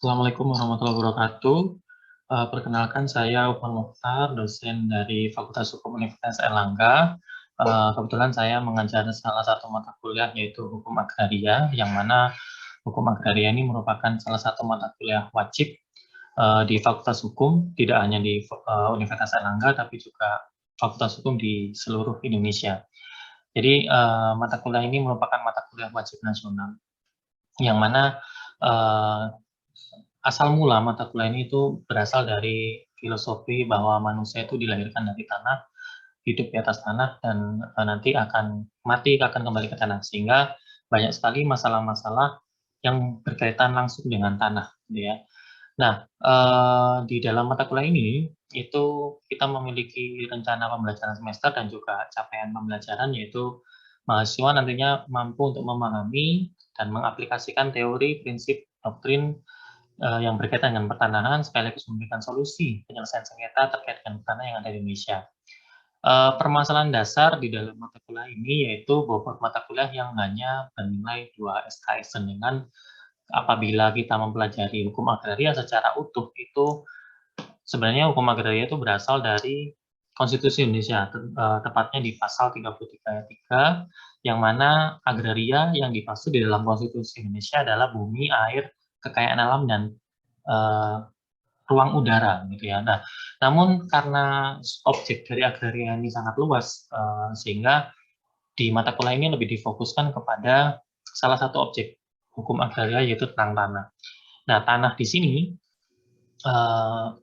Assalamualaikum warahmatullahi wabarakatuh. Perkenalkan saya Upang Mokhtar, dosen dari Fakultas Hukum Universitas Airlangga. Kebetulan saya mengajar salah satu mata kuliah yaitu Hukum Agraria, yang mana Hukum Agraria ini merupakan salah satu mata kuliah wajib di Fakultas Hukum, tidak hanya di Universitas Airlangga, tapi juga Fakultas Hukum di seluruh Indonesia. Jadi mata kuliah ini merupakan mata kuliah wajib nasional, yang mana eh, asal mula mata kuliah ini itu berasal dari filosofi bahwa manusia itu dilahirkan dari tanah, hidup di atas tanah, dan nanti akan mati, akan kembali ke tanah. Sehingga banyak sekali masalah-masalah yang berkaitan langsung dengan tanah, gitu ya. Nah, di dalam mata kuliah ini, itu kita memiliki rencana pembelajaran semester dan juga capaian pembelajaran, yaitu mahasiswa nantinya mampu untuk memahami dan mengaplikasikan teori, prinsip, doktrin yang berkaitan dengan pertanahan, sekaligus memberikan solusi penyelesaian sengketa terkait dengan tanah yang ada di Indonesia. Permasalahan dasar di dalam mata kuliah ini yaitu bobot mata kuliah yang hanya bernilai 2 SKS, dengan apabila kita mempelajari hukum agraria secara utuh, itu sebenarnya hukum agraria itu berasal dari Konstitusi Indonesia, tepatnya di pasal 33 ayat 3, yang mana agraria yang dimaksud di dalam Konstitusi Indonesia adalah bumi, air, kekayaan alam, dan uh, ruang udara, gitu ya. Nah, namun karena objek dari agraria ini sangat luas, sehingga di mata kuliah ini lebih difokuskan kepada salah satu objek hukum agraria, yaitu tentang tanah. Nah, tanah di sini uh,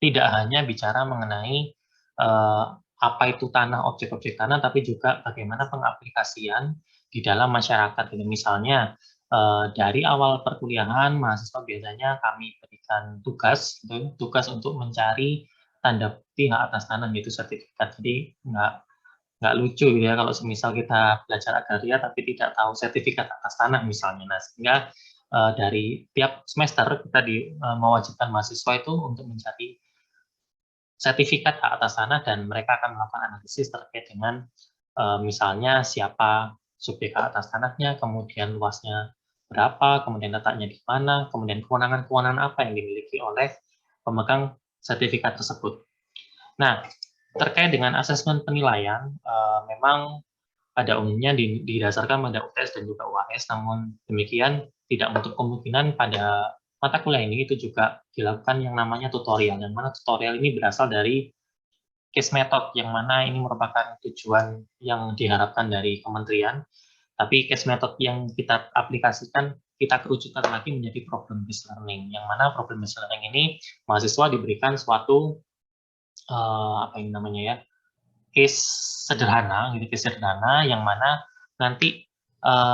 tidak hanya bicara mengenai apa itu tanah, objek-objek tanah, tapi juga bagaimana pengaplikasian di dalam masyarakat. Gitu. Misalnya, dari awal perkuliahan, mahasiswa biasanya kami berikan tugas, gitu, tugas untuk mencari tanda bukti hak atas tanah, yaitu sertifikat. Jadi, nggak lucu gitu ya kalau semisal kita belajar agraria tapi tidak tahu sertifikat atas tanah misalnya. Nah, sehingga dari tiap semester kita mewajibkan mahasiswa itu untuk mencari sertifikat hak atas tanah, dan mereka akan melakukan analisis terkait dengan misalnya siapa subjek hak atas tanahnya, kemudian luasnya berapa, kemudian letaknya di mana, kemudian kewenangan-kewenangan apa yang dimiliki oleh pemegang sertifikat tersebut. Nah, terkait dengan asesmen penilaian, memang pada umumnya didasarkan pada UTS dan juga UAS, namun demikian tidak untuk kemungkinan pada mata kuliah ini itu juga dilakukan yang namanya tutorial, yang mana tutorial ini berasal dari case method, yang mana ini merupakan tujuan yang diharapkan dari kementerian, tapi case method yang kita aplikasikan, kita kerucutkan lagi menjadi problem based learning, yang mana problem based learning ini mahasiswa diberikan suatu apa ini namanya ya, case sederhana, gitu, case sederhana yang mana nanti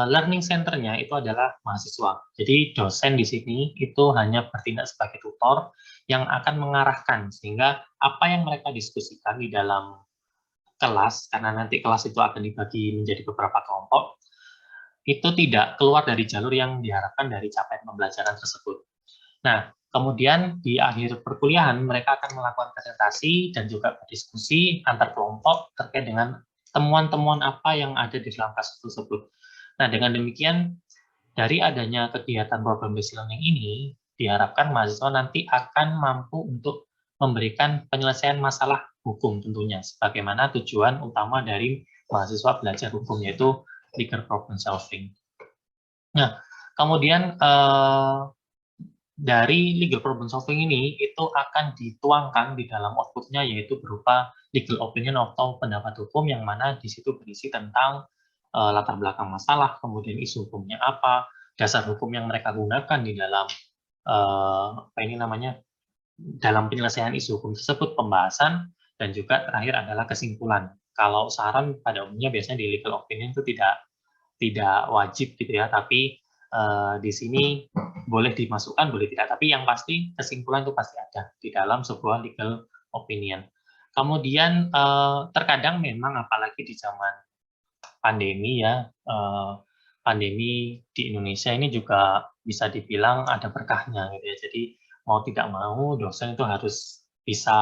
learning center-nya itu adalah mahasiswa. Jadi dosen di sini itu hanya bertindak sebagai tutor yang akan mengarahkan, sehingga apa yang mereka diskusikan di dalam kelas, karena nanti kelas itu akan dibagi menjadi beberapa kelompok, itu tidak keluar dari jalur yang diharapkan dari capaian pembelajaran tersebut. Nah, kemudian di akhir perkuliahan mereka akan melakukan presentasi dan juga berdiskusi antar kelompok terkait dengan temuan-temuan apa yang ada di dalam kasus tersebut. Nah, dengan demikian, dari adanya kegiatan problem based learning ini, diharapkan mahasiswa nanti akan mampu untuk memberikan penyelesaian masalah hukum tentunya, sebagaimana tujuan utama dari mahasiswa belajar hukum, yaitu legal problem solving. Nah, kemudian dari legal problem solving ini itu akan dituangkan di dalam outputnya, yaitu berupa legal opinion atau pendapat hukum, yang mana di situ berisi tentang latar belakang masalah, kemudian isu hukumnya apa, dasar hukum yang mereka gunakan di dalam apa ini namanya, dalam penyelesaian isu hukum tersebut, pembahasan, dan juga terakhir adalah kesimpulan. Kalau saran pada umumnya biasanya di legal opinion itu tidak wajib gitu ya, tapi di sini boleh dimasukkan, boleh tidak, tapi yang pasti kesimpulan itu pasti ada di dalam sebuah legal opinion. Kemudian terkadang memang apalagi di zaman pandemi ya, pandemi di Indonesia ini juga bisa dibilang ada berkahnya gitu ya. Jadi mau tidak mau dosen itu harus bisa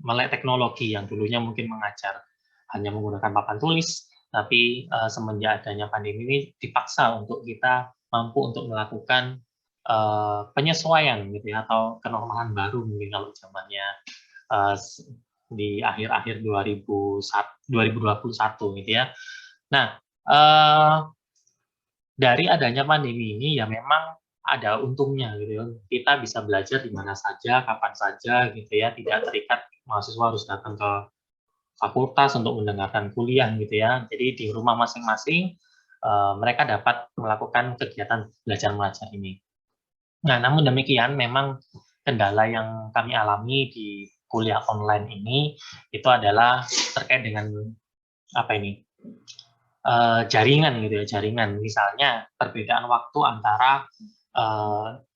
melek teknologi, yang dulunya mungkin mengajar hanya menggunakan papan tulis, tapi semenjak adanya pandemi ini dipaksa untuk kita mampu untuk melakukan penyesuaian gitu ya, atau kenormalan baru mungkin kalau zamannya di akhir-akhir 2021 gitu ya. Nah, dari adanya pandemi ini ya memang ada untungnya gitu ya. Kita bisa belajar di mana saja, kapan saja gitu ya, tidak terikat mahasiswa harus datang ke fakultas untuk mendengarkan kuliah gitu ya. Jadi di rumah masing-masing mereka dapat melakukan kegiatan belajar mengajar ini. Nah, namun demikian memang kendala yang kami alami di kuliah online ini itu adalah terkait dengan apa ini? Jaringan gitu ya, jaringan. Misalnya perbedaan waktu antara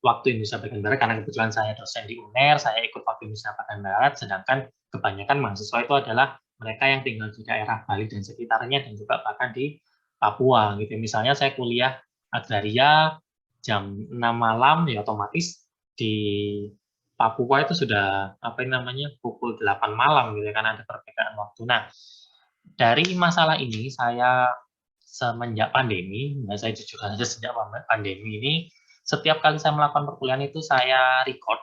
waktu Indonesia bagian Barat, karena kebetulan saya dosen di UNER, saya ikut waktu Indonesia bagian Barat, sedangkan kebanyakan mahasiswa itu adalah mereka yang tinggal di daerah Bali dan sekitarnya, dan juga bahkan di Papua gitu. Misalnya saya kuliah agraria jam 6 malam, ya otomatis di Papua itu sudah apa namanya pukul 8 malam gitu kan, ada perbedaan waktu. Nah, dari masalah ini saya semenjak pandemi, nah saya jujur saja sejak pandemi ini, setiap kali saya melakukan perkuliahan itu saya record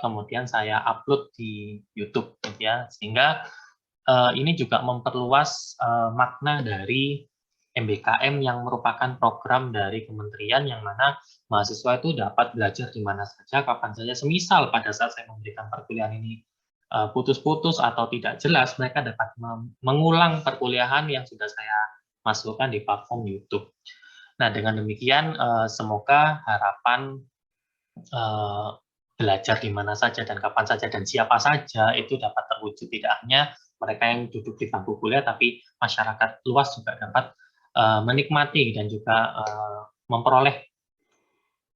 kemudian saya upload di YouTube gitu ya, sehingga ini juga memperluas makna dari MBKM yang merupakan program dari kementerian yang mana mahasiswa itu dapat belajar di mana saja, kapan saja. Semisal pada saat saya memberikan perkuliahan ini putus-putus atau tidak jelas, mereka dapat mengulang perkuliahan yang sudah saya masukkan di platform YouTube. Nah, dengan demikian semoga harapan belajar di mana saja dan kapan saja dan siapa saja itu dapat terwujud, tidak hanya mereka yang duduk di bangku kuliah, tapi masyarakat luas juga dapat menikmati dan juga memperoleh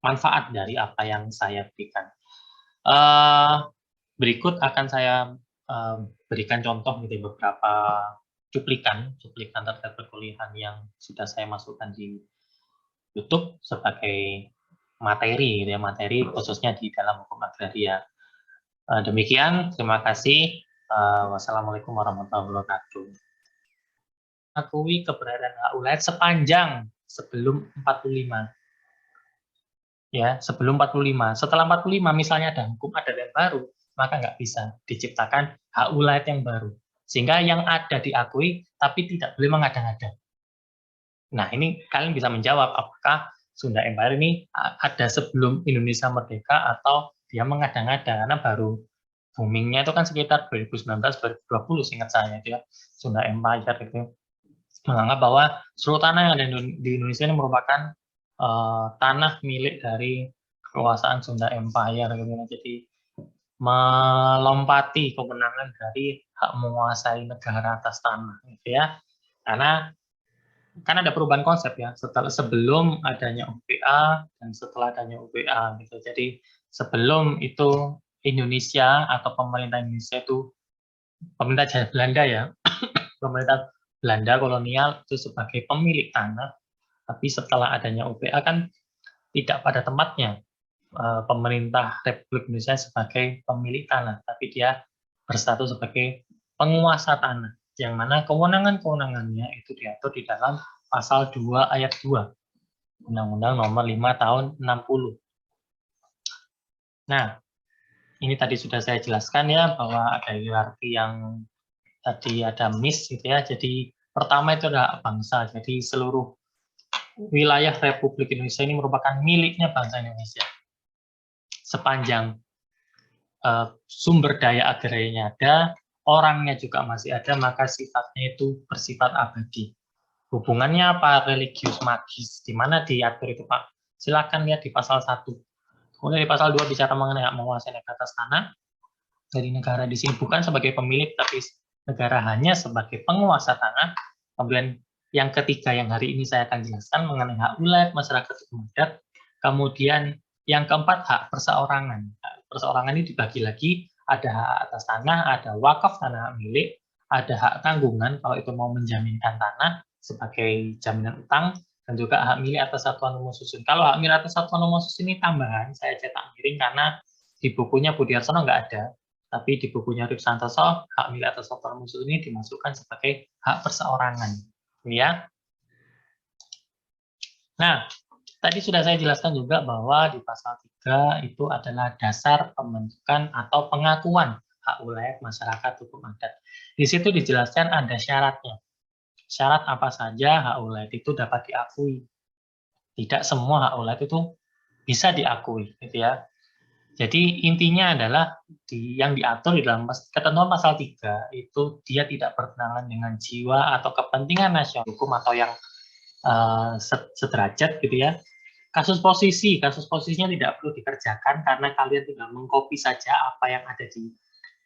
manfaat dari apa yang saya berikan. Berikut akan saya berikan contoh gitu beberapa cuplikan terkait perkuliahan yang sudah saya masukkan di YouTube sebagai materi gitu ya, materi khususnya di dalam hukum agraria. Demikian, terima kasih. Wassalamualaikum warahmatullahi wabarakatuh. Akui keberadaan hak ulayat sepanjang sebelum 45. Ya, sebelum 45. Setelah 45 misalnya ada hukum adat yang baru, maka nggak bisa diciptakan hak ulayat yang baru. Sehingga yang ada diakui, tapi tidak boleh mengada-ngada. Nah, ini kalian bisa menjawab apakah Sunda Empire ini ada sebelum Indonesia merdeka atau dia mengada-ngada, karena baru boomingnya itu kan sekitar 2019-2020 seingat saya itu ya, Sunda Empire itu menganggap bahwa seluruh tanah yang ada di Indonesia ini merupakan tanah milik dari kekuasaan Sunda Empire gitu. Jadi melompati kewenangan dari hak menguasai negara atas tanah gitu ya. Karena kan ada perubahan konsep ya, sebelum adanya UPA dan setelah adanya UPA gitu. Jadi sebelum itu Indonesia atau pemerintah Indonesia itu pemerintah Jaya Belanda ya, pemerintah Belanda kolonial itu sebagai pemilik tanah, tapi setelah adanya UPA kan tidak pada tempatnya pemerintah Republik Indonesia sebagai pemilik tanah, tapi dia berstatus sebagai penguasa tanah, yang mana kewenangan-kewenangannya itu diatur di dalam pasal 2 ayat 2 Undang-Undang Nomor 5 Tahun 60. Nah, ini tadi sudah saya jelaskan ya bahwa ada hierarki yang tadi ada miss gitu ya. Jadi pertama itu adalah bangsa. Jadi seluruh wilayah Republik Indonesia ini merupakan miliknya bangsa Indonesia. Sepanjang sumber daya agrarianya ada, orangnya juga masih ada, maka sifatnya itu bersifat abadi. Hubungannya apa? Religius magis. Di mana diatur itu, Pak? Silakan lihat di pasal 1. Kemudian di pasal 2 bicara mengenai hak menguasai negara atas tanah. Jadi negara di sini bukan sebagai pemilik, tapi negara hanya sebagai penguasa tanah. Kemudian yang ketiga yang hari ini saya akan jelaskan mengenai hak ulayat masyarakat hukum adat. Kemudian yang keempat hak perseorangan. Hak perseorangan ini dibagi lagi, ada hak atas tanah, ada wakaf tanah milik, ada hak tanggungan kalau itu mau menjaminkan tanah sebagai jaminan utang, dan juga hak milik atas satuan umum susun. Kalau hak milik atas satuan umum susun ini tambahan, saya cetak miring karena di bukunya Budi Harsono nggak ada, tapi di bukunya Rip Santoso, hak milik atas satuan umum susun ini dimasukkan sebagai hak perseorangan. Ya. Nah, Tadi sudah saya jelaskan juga bahwa di pasal 3 itu adalah dasar pembentukan atau pengakuan hak wilayah masyarakat hukum adat. Di situ dijelaskan ada syaratnya. Syarat apa saja hak wilayah itu dapat diakui. Tidak semua hak wilayah itu bisa diakui, gitu ya. Jadi intinya adalah yang diatur di dalam ketentuan pasal 3 itu dia tidak bertentangan dengan jiwa atau kepentingan nasional hukum atau yang sederajat gitu ya. Kasus posisinya tidak perlu dikerjakan karena kalian tinggal mengcopy saja apa yang ada di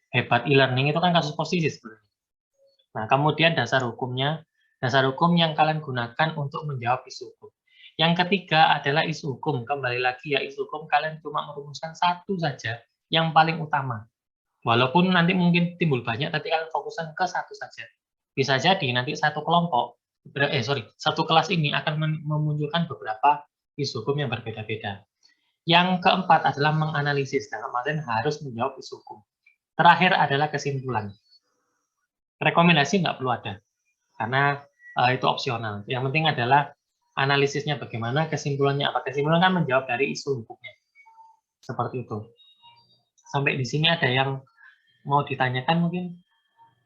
Hebat e-learning itu kan kasus posisi sebenarnya. Nah, kemudian dasar hukum yang kalian gunakan untuk menjawab isu hukum. Yang ketiga adalah isu hukum. Kembali lagi ya, isu hukum kalian cuma merumuskan satu saja, yang paling utama. Walaupun nanti mungkin timbul banyak, tapi kalian fokuskan ke satu saja. Bisa jadi nanti satu kelas ini akan memunculkan beberapa isu hukum yang berbeda-beda. Yang keempat adalah menganalisis. Nah, kemarin harus menjawab isu hukum. Terakhir adalah kesimpulan. Rekomendasi nggak perlu ada, karena itu opsional. Yang penting adalah analisisnya bagaimana, kesimpulannya apa. Kesimpulan kan menjawab dari isu hukumnya. Seperti itu. Sampai di sini ada yang mau ditanyakan mungkin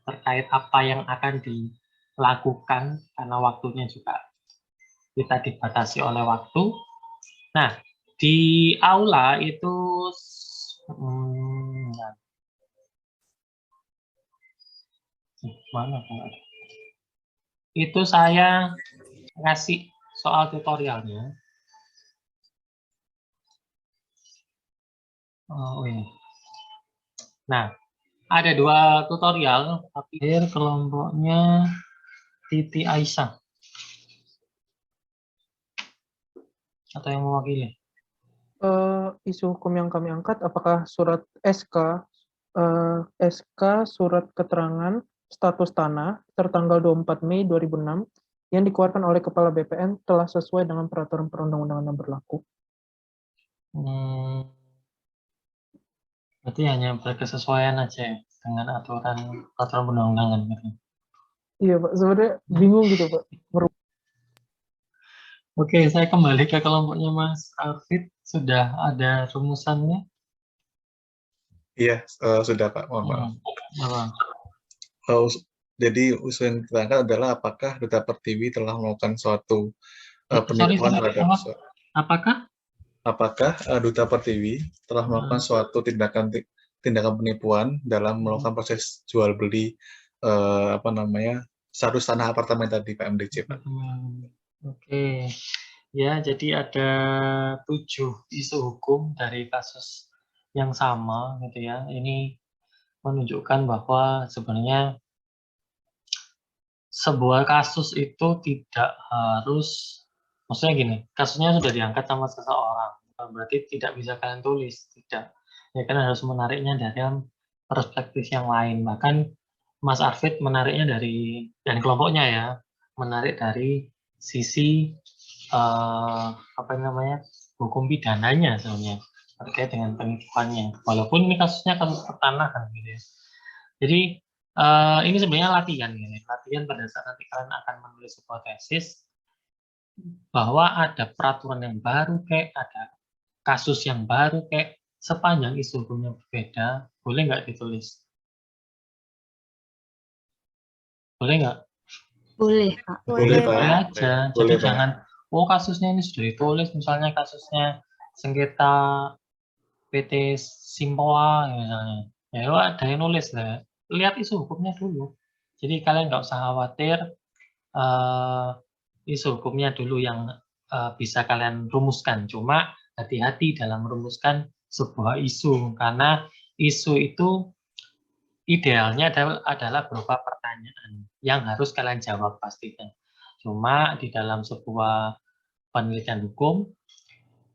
terkait apa yang akan dilakukan, karena waktunya juga kita dibatasi oleh waktu. Nah, di aula itu mana itu saya ngasih soal tutorialnya. Oh ini. Nah, ada 2 tutorial, tapi kelompoknya Titi Aisyah. Atau yang mewakili? Isu hukum yang kami angkat, apakah surat SK surat keterangan status tanah tertanggal 24 Mei 2006 yang dikeluarkan oleh Kepala BPN telah sesuai dengan peraturan perundang-undangan yang berlaku? Berarti hanya berkesesuaian aja ya, dengan aturan perundang-undangan gitu. Iya Pak, sebenarnya bingung gitu Pak. Oke, saya kembali ke kelompoknya Mas Arfid. Sudah ada rumusannya? Iya, sudah Pak, mohon maaf. Apa? Jadi usul yang kita angkat adalah apakah Duta Pertiwi telah melakukan suatu penipuan terhadap apakah Duta Pertiwi telah melakukan suatu tindakan penipuan dalam melakukan proses jual beli status tanah apartemen tadi Pak MDC Pak. Oke. Ya, jadi ada 7 isu hukum dari kasus yang sama gitu ya. Ini menunjukkan bahwa sebenarnya sebuah kasus itu tidak harus, maksudnya gini, kasusnya sudah diangkat sama seseorang, bukan berarti tidak bisa kalian tulis, tidak. Ya kan harus menariknya dari perspektif yang lain. Bahkan Mas Arfid menariknya dari, dan kelompoknya ya, menarik dari sisi hukum pidananya sebenarnya terkait dengan penipuannya. Walaupun ini kasusnya kasus pertanahan gitu ya. Jadi ini sebenarnya latihan pada saat nanti kalian akan menulis sebuah tesis, bahwa ada peraturan yang baru kayak ada kasus yang baru kayak sepanjang isu hukumnya berbeda, boleh nggak ditulis? Boleh nggak? Boleh, Pak. Boleh, Pak. Boleh aja. Jadi jangan, oh kasusnya ini sudah ditulis, misalnya kasusnya sengketa PT Simpoa misalnya. Ya lo ada yang nulis lah. Lihat isu hukumnya dulu. Jadi kalian nggak usah khawatir, isu hukumnya dulu yang bisa kalian rumuskan. Cuma hati-hati dalam merumuskan sebuah isu, karena isu itu idealnya adalah berupa pertanyaan yang harus kalian jawab pastinya. Cuma di dalam sebuah penelitian hukum,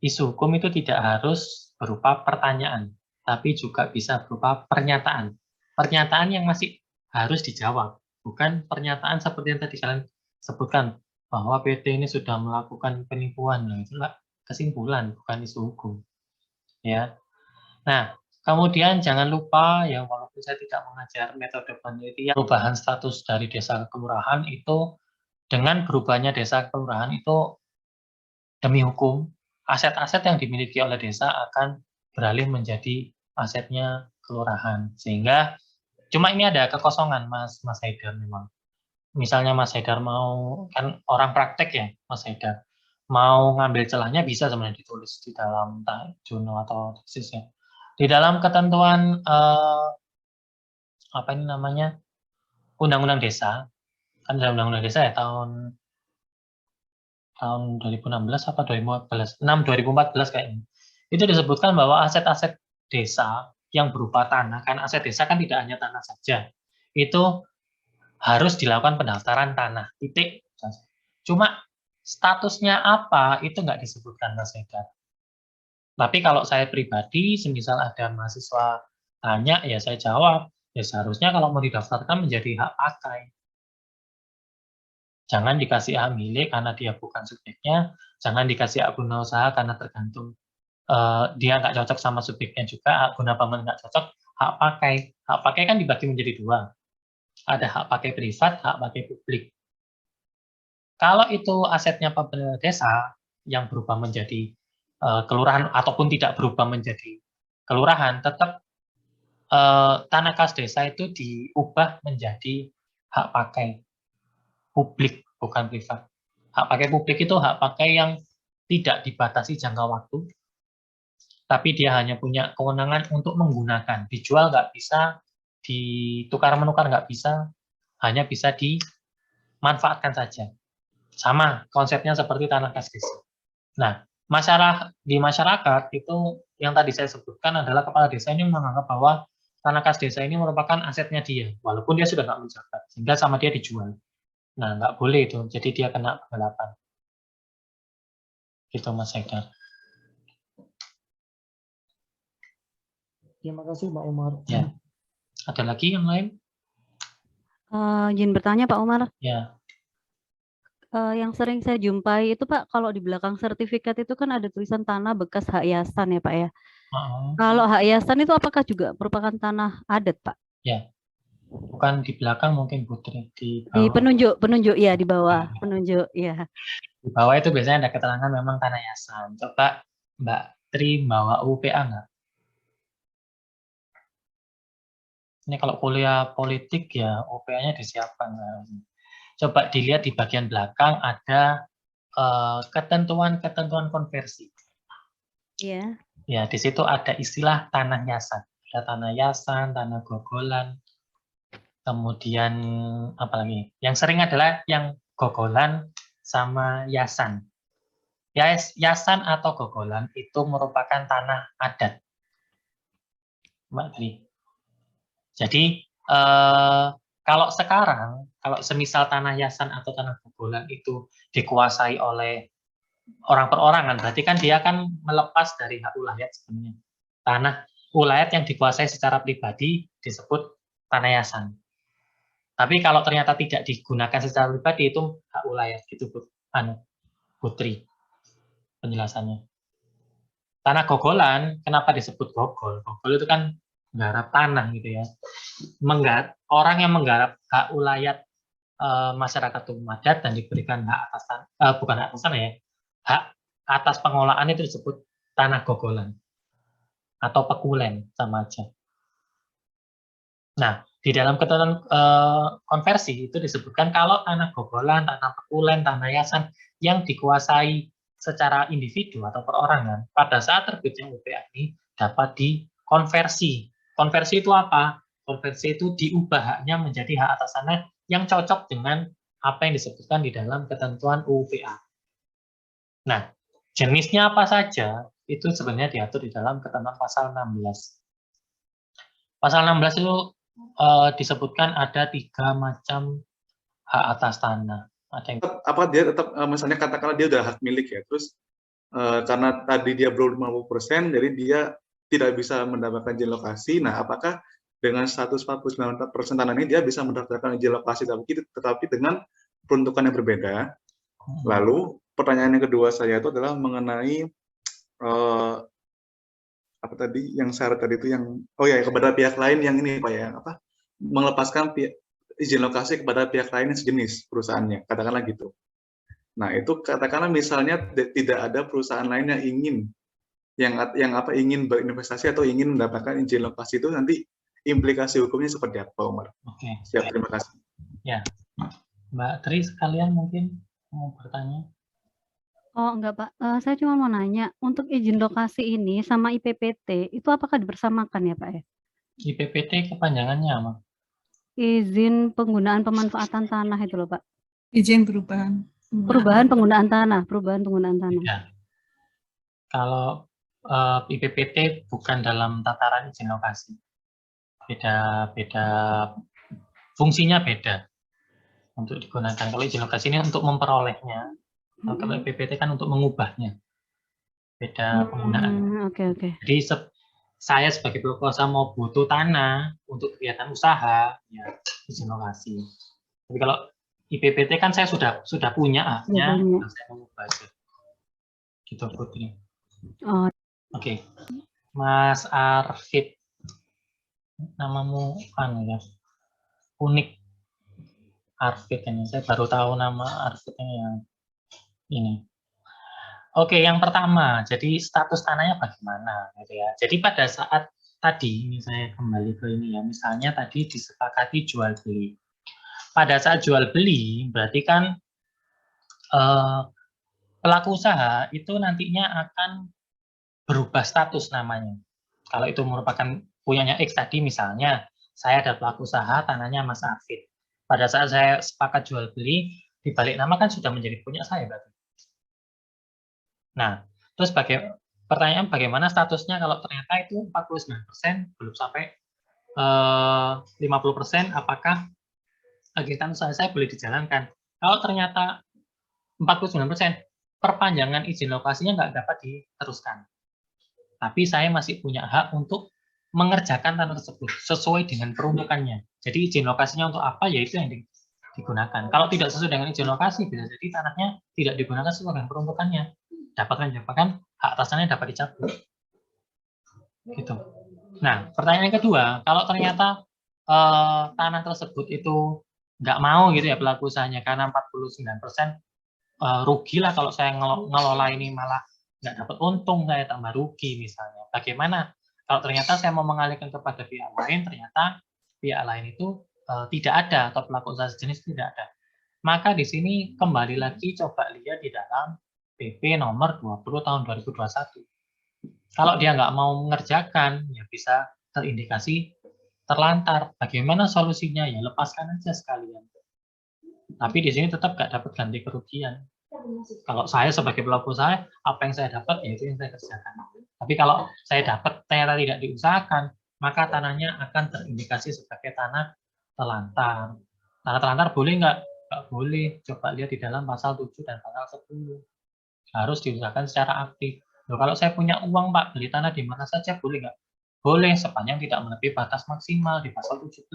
isu hukum itu tidak harus berupa pertanyaan, tapi juga bisa berupa pernyataan. Pernyataan yang masih harus dijawab, bukan pernyataan seperti yang tadi kalian sebutkan, bahwa PT ini sudah melakukan penipuan. Nah, itulah kesimpulan, bukan isu hukum. Ya. Nah, kemudian jangan lupa ya, walaupun saya tidak mengajar metode penelitian, perubahan status dari desa ke kelurahan itu, dengan berubahnya desa ke kelurahan itu demi hukum, aset-aset yang dimiliki oleh desa akan beralih menjadi asetnya kelurahan. Sehingga cuma ini ada kekosongan Mas Haidar memang. Misalnya Mas Haidar mau, kan orang praktek ya Mas Haidar, mau ngambil celahnya bisa sebenarnya ditulis di dalam jurnal atau tesisnya. Di dalam ketentuan apa ini namanya, Undang-Undang Desa, kan ada Undang-Undang Desa ya tahun 2016 apa 2014, 2014 kayaknya. Itu disebutkan bahwa aset-aset desa yang berupa tanah, kan aset desa kan tidak hanya tanah saja, itu harus dilakukan pendaftaran tanah, titik. Cuma statusnya apa, itu nggak disebutkan Mas Haidar. Tapi kalau saya pribadi, semisal ada mahasiswa tanya, ya saya jawab, ya seharusnya kalau mau didaftarkan menjadi hak pakai. Jangan dikasih hak milik karena dia bukan subjeknya, jangan dikasih hak guna usaha karena tergantung dia nggak cocok sama subjeknya juga, hak guna bangunan nggak cocok, hak pakai. Hak pakai kan dibagi menjadi dua. Ada hak pakai privat, hak pakai publik. Kalau itu asetnya pemerintah desa yang berubah menjadi kelurahan ataupun tidak berubah menjadi kelurahan, tetap tanah kas desa itu diubah menjadi hak pakai publik, bukan privat. Hak pakai publik itu hak pakai yang tidak dibatasi jangka waktu, tapi dia hanya punya kewenangan untuk menggunakan. Dijual nggak bisa, ditukar-menukar nggak bisa, hanya bisa dimanfaatkan saja. Sama konsepnya seperti tanah kas desa. Nah, di masyarakat itu yang tadi saya sebutkan adalah kepala desa ini menganggap bahwa tanah kas desa ini merupakan asetnya dia, walaupun dia sudah nggak menjabat, sehingga sama dia dijual. Nah, nggak boleh itu, jadi dia kena penggelapan. Gitu Mas Haidar. Terima kasih Pak Umar. Ya. Ada lagi yang lain? Izin bertanya Pak Umar. Ya. Yang sering saya jumpai itu Pak, kalau di belakang sertifikat itu kan ada tulisan tanah bekas hak yasan ya Pak ya. Kalau hak yasan itu apakah juga merupakan tanah adat Pak? Ya. Bukan di belakang mungkin Putri, di bawah. Di penunjuk ya, di bawah penunjuk ya. Di bawah itu biasanya ada keterangan memang tanah yasan. Coba Mbak Tri bawa UPA nggak? Ini kalau kuliah politik ya UPA-nya disiapkan. Coba dilihat di bagian belakang ada ketentuan-ketentuan konversi. Iya. Ya, di situ ada istilah tanah yasan. Ada tanah yasan, tanah gogolan. Kemudian apa lagi? Yang sering adalah yang gogolan sama yasan. Yasan atau gogolan itu merupakan tanah adat, Mbak Tri. Jadi kalau sekarang, kalau semisal tanah yasan atau tanah gogolan itu dikuasai oleh orang perorangan, berarti kan dia kan melepas dari hak ulayat sebenarnya. Tanah ulayat yang dikuasai secara pribadi disebut tanah yasan. Tapi kalau ternyata tidak digunakan secara pribadi itu hak ulayat gitu Putri penjelasannya. Tanah gogolan kenapa disebut gogol? Gogol itu kan menggarap tanah gitu ya. Orang yang menggarap hak ulayat masyarakat umum adat dan diberikan hak atas bukan hak atas tanah ya. Hak atas pengolahan itu disebut tanah gogolan atau pekulen sama aja. Nah, di dalam ketentuan konversi itu disebutkan kalau tanah gogolan, tanah pekulen, tanah yasan yang dikuasai secara individu atau perorangan, pada saat terbitnya UPA ini dapat dikonversi. Konversi itu apa? Konversi itu diubah haknya menjadi hak atas tanah yang cocok dengan apa yang disebutkan di dalam ketentuan UPA. Nah, jenisnya apa saja itu sebenarnya diatur di dalam ketentuan pasal 16. Pasal 16 itu disebutkan ada 3 macam hak atas tanah. Apa dia tetap misalnya katakanlah dia udah hak milik ya, terus karena tadi dia belum 50%, jadi dia tidak bisa mendapatkan izin lokasi. Nah, apakah dengan 149% tanah ini dia bisa mendapatkan izin lokasi tetapi dengan peruntukan yang berbeda? Lalu pertanyaan yang kedua saya itu adalah mengenai apa tadi yang syarat tadi itu yang kepada pihak lain yang ini Pak ya, apa melepaskan izin lokasi kepada pihak lain yang sejenis perusahaannya, katakanlah gitu. Nah, itu katakanlah misalnya tidak ada perusahaan lain yang ingin berinvestasi atau ingin mendapatkan izin lokasi, itu nanti implikasi hukumnya seperti apa, Umar? Oke. Siap, terima kasih. Ya, Mbak Tri sekalian mungkin mau bertanya. Oh enggak Pak, saya cuma mau nanya, untuk izin lokasi ini sama IPPT itu apakah dibersamakan ya Pak ya? IPPT kepanjangannya apa? Izin penggunaan pemanfaatan tanah itu loh Pak. Izin perubahan. Perubahan penggunaan tanah. Ya. Kalau IPPT bukan dalam tataran izin lokasi. Beda fungsinya beda untuk digunakan. Kalau izin lokasi ini untuk memperolehnya, kalau IPPT kan untuk mengubahnya. Beda penggunaan. Oke. Jadi saya sebagai pelaku usaha mau butuh tanah untuk kegiatan usaha, ya izin lokasi. Tapi kalau IPPT kan saya sudah punya haknya, saya mengubah aja. Gitu Putri. Oh. Oke. Mas Arfid, namamu kan ya unik, Arfid ini. Saya baru tahu nama Arfid yang ini. Oke, yang pertama, jadi status tanahnya bagaimana, gitu ya. Jadi pada saat tadi, ini saya kembali ke ini ya, misalnya tadi disepakati jual beli. Pada saat jual beli, berarti kan pelaku usaha itu nantinya akan berubah status namanya. Kalau itu merupakan punyanya X tadi, misalnya saya ada pelaku usaha, tanahnya Mas Arfid. Pada saat saya sepakat jual beli, dibalik nama kan sudah menjadi punya saya berarti. Nah, terus pertanyaan bagaimana statusnya kalau ternyata itu 49% belum sampai 50%, apakah kegiatan usaha saya boleh dijalankan? Kalau ternyata 49%, perpanjangan izin lokasinya nggak dapat diteruskan. Tapi saya masih punya hak untuk mengerjakan tanah tersebut sesuai dengan peruntukannya. Jadi izin lokasinya untuk apa, yaitu yang digunakan. Kalau tidak sesuai dengan izin lokasi, bisa jadi tanahnya tidak digunakan sesuai dengan peruntukannya. Dapatkan hak atas tanahnya dapat dicabut. Gitu. Nah, pertanyaan yang kedua, kalau ternyata tanah tersebut itu nggak mau gitu ya pelaku usahanya, karena 49% rugi lah kalau saya ngelola ini, malah nggak dapat untung, saya tambah rugi misalnya. Bagaimana kalau ternyata saya mau mengalihkan kepada pihak lain, ternyata pihak lain itu tidak ada, atau pelaku usaha sejenis tidak ada. Maka di sini kembali lagi coba lihat di dalam PP nomor 20 tahun 2021. Kalau dia nggak mau mengerjakan, ya bisa terindikasi terlantar. Bagaimana solusinya? Ya lepaskan aja sekalian. Tapi di sini tetap nggak dapat ganti kerugian. Kalau saya sebagai pelaku usaha, apa yang saya dapat, ya itu yang saya kerjakan. Tapi kalau saya dapat ternyata tidak diusahakan, maka tanahnya akan terindikasi sebagai tanah terlantar. Tanah terlantar boleh nggak? Nggak boleh. Coba lihat di dalam pasal 7 dan pasal 10. Harus diusahakan secara aktif. Loh, kalau saya punya uang, Pak, beli tanah di mana saja, boleh nggak? Boleh, sepanjang tidak melebihi batas maksimal di pasal 17.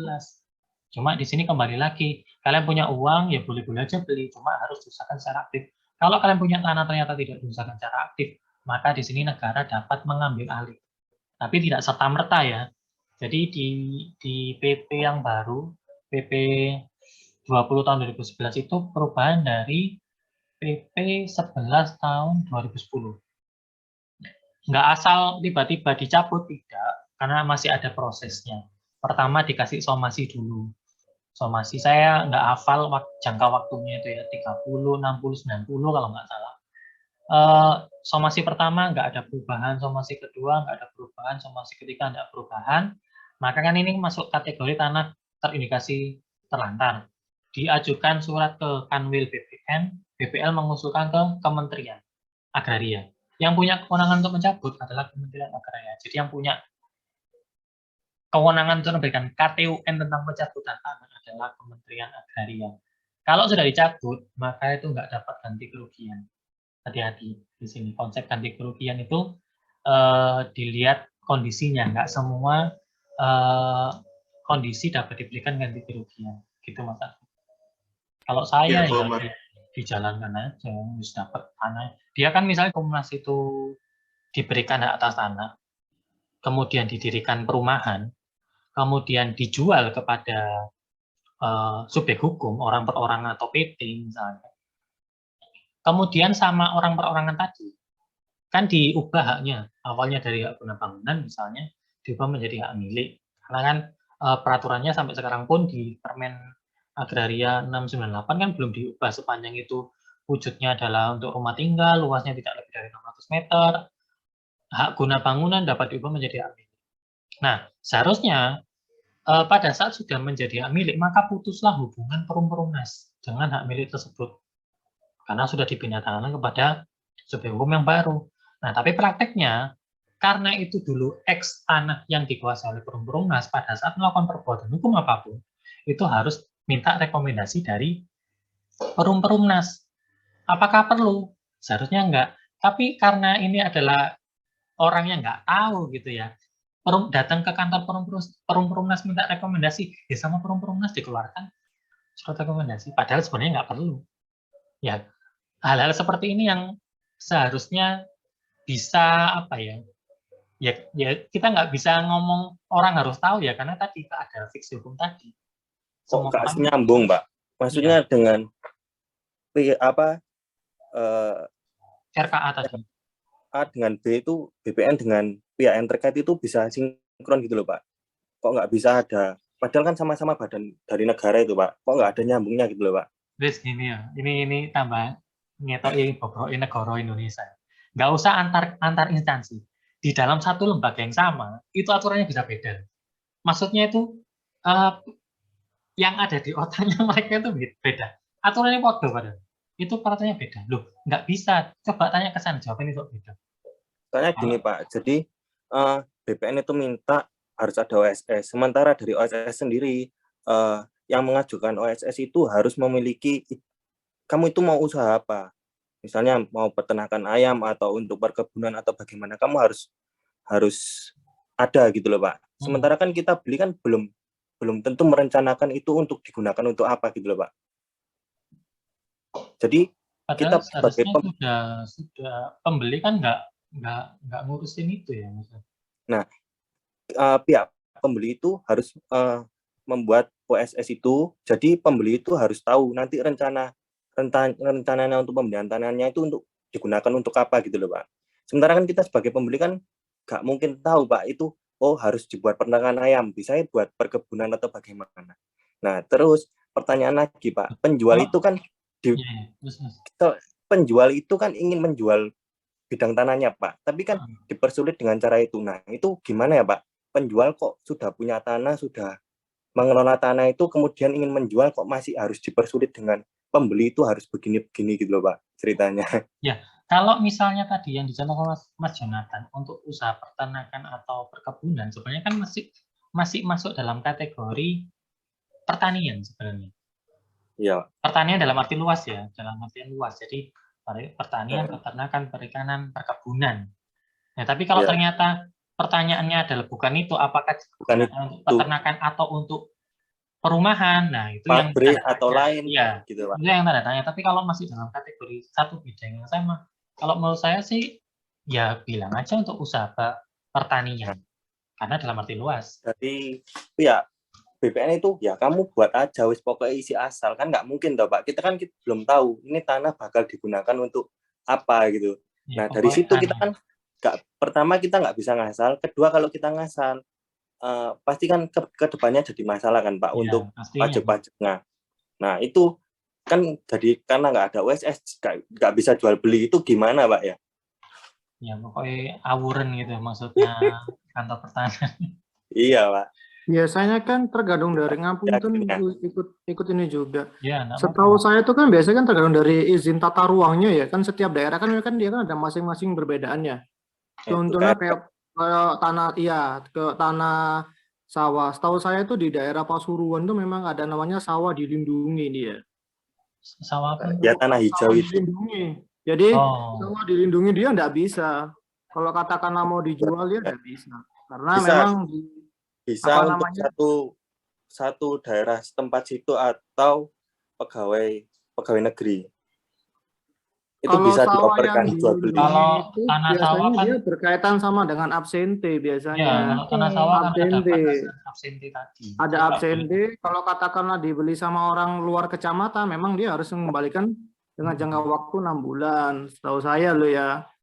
Cuma di sini kembali lagi, kalian punya uang, ya boleh-boleh aja beli, cuma harus diusahakan secara aktif. Kalau kalian punya tanah ternyata tidak diusahakan secara aktif, maka di sini negara dapat mengambil alih. Tapi tidak serta-merta ya. Jadi di PP yang baru, PP 20 tahun 2011 itu perubahan dari PP 11 tahun 2010. Nggak asal tiba-tiba dicabut, tidak, karena masih ada prosesnya. Pertama dikasih somasi dulu. Somasi saya nggak hafal jangka waktunya itu ya, 30, 60, 90 kalau nggak salah. Somasi pertama nggak ada perubahan, somasi kedua nggak ada perubahan, somasi ketiga nggak perubahan. Maka kan ini masuk kategori tanah terindikasi terlantar. Diajukan surat ke Kanwil BPN, BPL mengusulkan ke Kementerian Agraria. Yang punya kewenangan untuk mencabut adalah Kementerian Agraria. Jadi yang punya kewenangan untuk memberikan KTUN tentang pencabutan tanah adalah Kementerian Agraria. Kalau sudah dicabut, maka itu nggak dapat ganti kerugian. Hati-hati di sini. Konsep ganti kerugian itu dilihat kondisinya, nggak semua kondisi dapat diberikan ganti kerugian. Gitu Mas. Kalau saya ya dijalankan aja, harus dapat tanah. Dia kan misalnya Komnas itu diberikan hak atas tanah, kemudian didirikan perumahan, kemudian dijual kepada subjek hukum, orang per orang atau PT misalnya. Kemudian sama orang perorangan tadi, kan diubah haknya. Awalnya dari hak guna bangunan misalnya, diubah menjadi hak milik. Karena kan peraturannya sampai sekarang pun di Permen Agraria 698 kan belum diubah sepanjang itu wujudnya adalah untuk rumah tinggal, luasnya tidak lebih dari 600 meter, hak guna bangunan dapat diubah menjadi hak milik. Nah, seharusnya pada saat sudah menjadi hak milik, maka putuslah hubungan perum-perumnas dengan hak milik tersebut. Karena sudah dipindahkan kepada subjek hukum yang baru. Nah, tapi prakteknya, karena itu dulu X tanah yang dikuasai oleh perum-perumnas, pada saat melakukan perbuatan hukum apapun, itu harus minta rekomendasi dari perum-perumnas. Apakah perlu? Seharusnya enggak. Tapi karena ini adalah orang yang nggak tahu gitu ya, datang ke kantor perum-perumnas minta rekomendasi, ya sama perum-perumnas dikeluarkan surat rekomendasi. Padahal sebenarnya nggak perlu. Ya, hal-hal seperti ini yang seharusnya bisa apa ya? Ya kita nggak bisa ngomong orang harus tahu ya, karena tadi ada fiksi hukum tadi. Kok nggak nyambung, Pak? Maksudnya dengan apa? RKA tadi. A dengan B itu BPN dengan pihak yang terkait itu bisa sinkron gitu loh, Pak. Kok nggak bisa ada? Padahal kan sama-sama badan dari negara itu, Pak. Kok nggak ada nyambungnya gitu loh, Pak? Terus gini ya, ini tambah ngetoki bobrokin negara Indonesia. Nggak usah antar instansi. Di dalam satu lembaga yang sama, itu aturannya bisa beda. Maksudnya itu yang ada di otaknya mereka itu beda. Aturannya podo padahal. Itu peraturannya beda. Loh, nggak bisa. Coba tanya ke sana, jawabannya kok beda. Soalnya gini, Pak. Jadi BPN itu minta harus ada OSS. Sementara dari OSS sendiri yang mengajukan OSS itu harus memiliki, kamu itu mau usaha apa? Misalnya mau peternakan ayam atau untuk perkebunan atau bagaimana, kamu harus ada gitu loh, Pak. Sementara kan kita beli kan belum tentu merencanakan itu untuk digunakan untuk apa gitu loh, Pak. Jadi padahal kita sebagai sudah pembeli kan nggak ngurusin itu ya. Nah, pihak pembeli itu harus membuat OSS itu, jadi pembeli itu harus tahu nanti rencananya untuk pembelian tanahnya itu untuk digunakan untuk apa gitu loh, Pak. Sementara kan kita sebagai pembeli kan nggak mungkin tahu, Pak, itu harus dibuat peternakan ayam, bisa buat perkebunan atau bagaimana. Nah, terus pertanyaan lagi, Pak, penjual itu kan penjual itu kan ingin menjual bidang tanahnya, Pak, tapi kan dipersulit dengan cara itu. Nah, itu gimana ya, Pak? Penjual kok sudah punya tanah, sudah mengelola tanah itu, kemudian ingin menjual kok masih harus dipersulit dengan pembeli itu harus begini-begini gitu loh, Pak, ceritanya. Ya, kalau misalnya tadi yang dicontohkan Mas Jonathan untuk usaha peternakan atau perkebunan, sebenarnya kan masih masuk dalam kategori pertanian sebenarnya. Iya. Pertanian dalam arti luas ya, dalam artian luas. Jadi pertanian, peternakan, perikanan, perkebunan. Nah, tapi kalau ternyata pertanyaannya adalah bukan itu, apakah untuk peternakan atau untuk perumahan, nah itu pabrik yang atau lain, ya, gitu, Pak. itu yang tanda tanya. Tapi kalau masih dalam kategori satu bidang yang sama, kalau menurut saya sih ya bilang aja untuk usaha pertanian, karena dalam arti luas. Jadi ya BPN itu ya kamu buat aja wis pokoknya isi asal, kan nggak mungkin toh, Pak. Kita kan belum tahu ini tanah bakal digunakan untuk apa gitu. Ya, nah dari situ kita kan pertama kita nggak bisa ngasal, kedua kalau kita ngasal pasti kan ke depannya jadi masalah kan, Pak, ya, untuk pajak-pajaknya. Nah itu kan jadi karena nggak ada OSS nggak bisa jual beli, itu gimana, Pak, ya? Ya pokoknya awuren gitu maksudnya kantor pertanian. Iya, Pak. Biasanya kan tergantung dari Ngapunten ikut ini juga. Ya, setahu saya itu kan biasanya kan tergantung dari izin tata ruangnya ya, kan setiap daerah kan dia kan ada masing-masing perbedaannya. Contohnya kayak tanah ke tanah sawah. Setahu saya itu di daerah Pasuruan tuh memang ada namanya sawah dilindungi dia. Sawah apa? Ya tanah hijau itu. Dilindungi. Jadi sawah dilindungi dia nggak bisa. Kalau katakanlah mau dijual dia nggak bisa. Karena bisa. memang bisa untuk satu daerah setempat situ atau pegawai negeri. Itu kalau bisa dioperkan jual beli. Kalau tanah sawah kan dia berkaitan sama dengan absente biasanya. Ya, kalau tanah sawah kan absente tadi. Ada absente, kalau katakanlah dibeli sama orang luar kecamatan, memang dia harus mengembalikan dengan jangka waktu 6 bulan. Setahu saya loh ya.